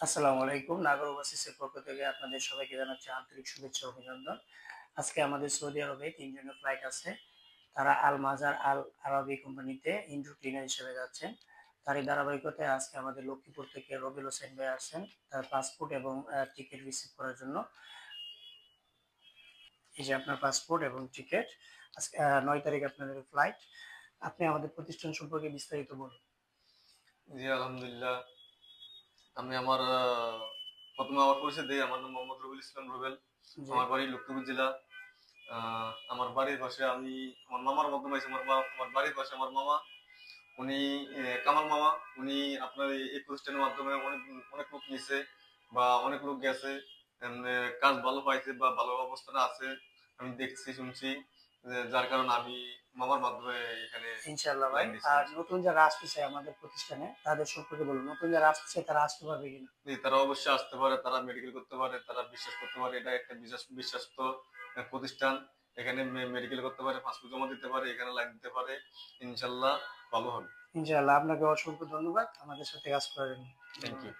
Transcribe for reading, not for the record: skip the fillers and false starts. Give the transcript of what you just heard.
আসসালামু আলাইকুম। নাগর ওভারসিজের পক্ষ থেকে আপনাদের সবাইকে জানাচ্ছি আন্তরিক শুভেচ্ছা ও অভিনন্দন। আজকে আমাদের সৌদি আরবে ৩ জনের ফ্লাইট আছে। তারা আল মাজার আল আরাবি কোম্পানিতে ইনডোর ক্লিনার হিসেবে যাচ্ছেন। তারই ধারাবাহিকতায় আজকে আমাদের লক্ষ্মীপুর থেকে রবিউল হোসেন ভাই আসছেন তার পাসপোর্ট এবং টিকিট রিসিভ করার জন্য। এই যে আপনার পাসপোর্ট এবং টিকিট। আজকে ৯ তারিখ আপনাদের ফ্লাইট। আপনি আমাদের প্রতিষ্ঠান সম্পর্কে বিস্তারিত বলুন। জি, আলহামদুলিল্লাহ। আমি আমার প্রথমে আমার পরিচয় দিই। আমার নাম মোহাম্মদ রবিউল ইসলাম রুবেল। জি। আমার বাড়ি লক্ষ্মীপুর জেলা। আমার বাড়ির পাশে আমি আমার মামার মাধ্যমে আছি। আমার বাড়ির পাশে আমার মামা, উনি কামাল মামা। উনি আপনার এই প্রতিষ্ঠানের মাধ্যমে অনেক অনেক লোক নিছে বা অনেক লোক গেছে, এমনি কাজ ভালো পাইছে বা ভালো অবস্থানে আছে। আমি দেখছি, শুনছি, যার কারণে আমি মামার মাধ্যমে এখানে ইনশাআল্লাহ ভাই। লাইন দিছি আর ইনশাল্লাহ। নতুন যারা আসতে চায় আমাদের প্রতিষ্ঠানে তাদের সম্পর্কে বলুন। নতুন যারা আসতে চায় তারা আসতে পারবে কিনা? জি, তারা অবশ্যই আসতে পারে, তারা মেডিকেল করতে পারে, তারা বিশ্বাস করতে পারে এটা একটা বিশ্বাস্ত প্রতিষ্ঠান। এখানে মেডিকেল করতে পারে, পাসপোর্ট জমা দিতে পারে, এখানে লাইন দিতে পারে। ইনশাল্লাহ ভালো হবে। ইনশাআল্লাহ আপনাকে অসংখ্য ধন্যবাদ আমাদের সাথে কাজ করার জন্য। থ্যাংক ধন্যবাদ। ইউ।